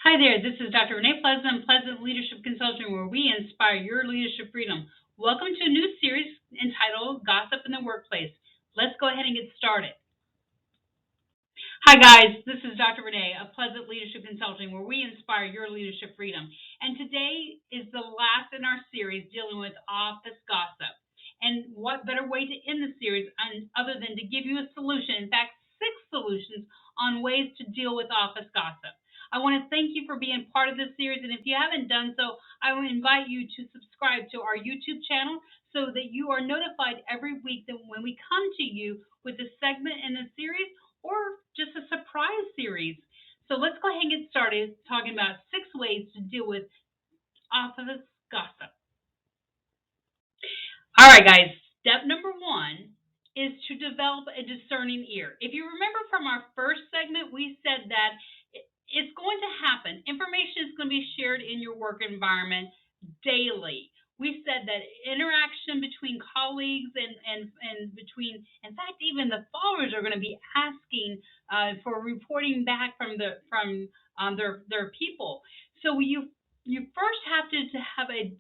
Hi there, this is Dr. Renee Pleasant, Pleasant Leadership Consulting, where we inspire your leadership freedom. Welcome to a new series entitled Gossip in the Workplace. Let's go ahead and get started. Hi guys, this is Dr. Renee of Pleasant Leadership Consulting, where we inspire your leadership freedom. And today is the last in our series dealing with office gossip. And what better way to end the series other than to give you a solution, in fact, 6 solutions on ways to deal with office gossip. I want to thank you for being part of this series. And if you haven't done so, I will invite you to subscribe to our YouTube channel so that you are notified every week that when we come to you with a segment in the series, or just a surprise series. So let's go ahead and get started talking about 6 ways to deal with office gossip. All right, guys, step number 1 is to develop a discerning ear. If you remember from our first segment, we said that it's going to happen. Information is going to be shared in your work environment daily. We said that interaction between colleagues and between, in fact, even the followers are going to be asking for reporting back from their people. So you first have to have a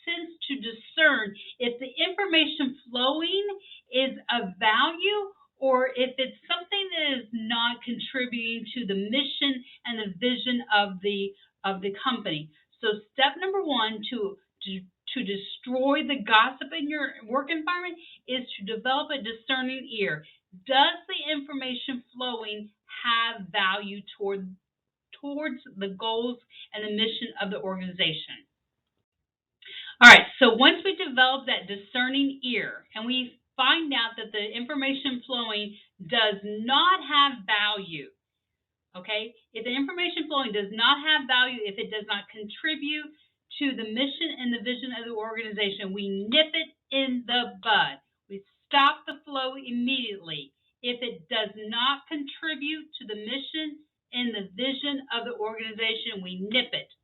sense to discern if the information flowing is of value or if it's something that is not contributing to the mission and the vision of the company. So step number 1 to destroy the gossip in your work environment is to develop a discerning ear. Does the information flowing have value towards the goals and the mission of the organization? All right, so once we develop that discerning ear and we find out that the information flowing does not have value, okay? If the information flowing does not have value, if it does not contribute to the mission and the vision of the organization, we nip it in the bud. We stop the flow immediately. If it does not contribute to the mission and the vision of the organization, we nip it.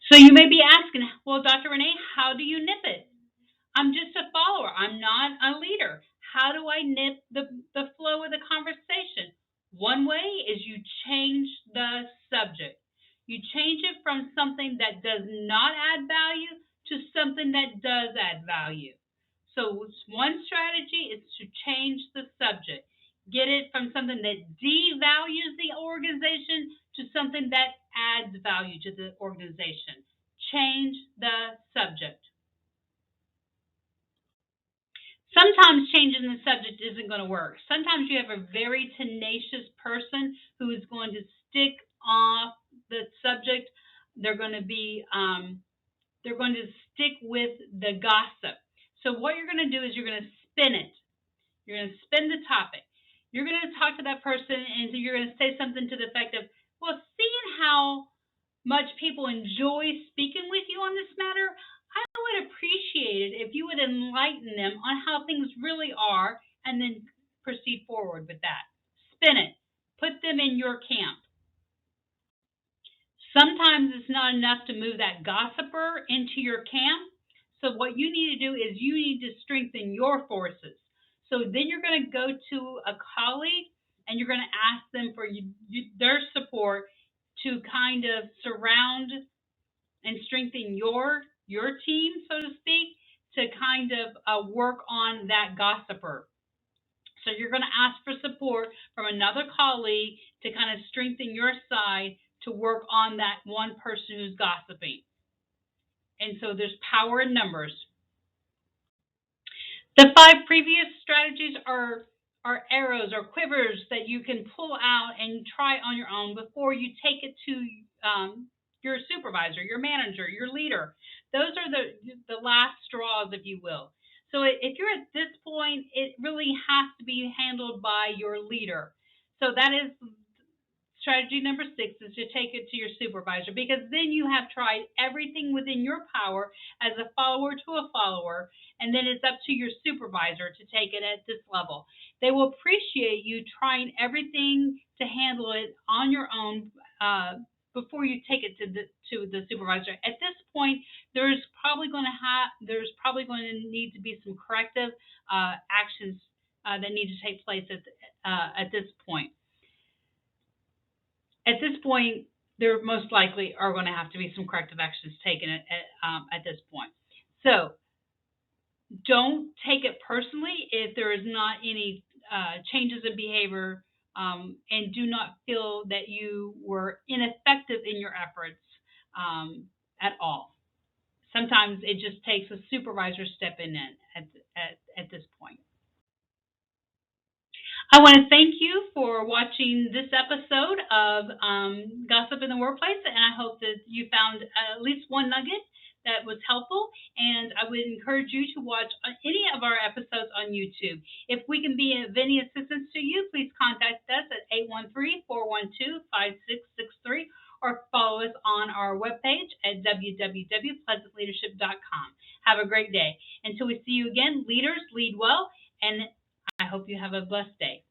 So you may be asking, well, Dr. Renee, how do you nip it? I'm just a follower. I'm not a leader. How do I nip the flow of the conversation? One way is you change the subject. You change it from something that does not add value to something that does add value. So one strategy is to change the subject. Get it from something that devalues the organization to something that adds value to the organization. Change the subject. Sometimes changing the subject isn't going to work. Sometimes you have a very tenacious person who is going to stick off the subject. They're going to stick with the gossip. So what you're going to do is you're going to spin it. You're going to spin the topic. You're going to talk to that person and you're going to say something to the effect of, well, seeing how much people enjoy speaking with you on this matter, I would appreciate it if you would enlighten them on how things really are and then proceed forward with that. Spin it. Put them in your camp. Sometimes it's not enough to move that gossiper into your camp. So what you need to do is you need to strengthen your forces. So then you're going to go to a colleague and you're going to ask them for their support to kind of surround and strengthen your team, so to speak, to kind of work on that gossiper. So you're going to ask for support from another colleague to kind of strengthen your side to work on that one person who's gossiping. And so there's power in numbers. The 5 previous strategies are arrows or quivers that you can pull out and try on your own before you take it to your supervisor, your manager, your leader. Those are the last straws, if you will. So if you're at this point, it really has to be handled by your leader. So that is strategy number 6, is to take it to your supervisor, because then you have tried everything within your power as a follower to a follower, and then it's up to your supervisor to take it at this level. They will appreciate you trying everything to handle it on your own before you take it to the supervisor. At this point, there's probably going to need to be some corrective actions that need to take place at this point. At this point, there most likely are going to have to be some corrective actions taken at this point. So don't take it personally if there is not any changes in behavior, and do not feel that you were ineffective in your efforts at all. Sometimes it just takes a supervisor stepping in at this point. I want to thank you for watching this episode of Gossip in the Workplace, and I hope that you found at least one nugget that was helpful. And I would encourage you to watch any of our episodes on YouTube. If we can be of any assistance to you, please contact us at 813-412-5663 or follow us on our webpage at www.pleasantleadership.com. Have a great day. Until we see you again, leaders lead well, and I hope you have a blessed day.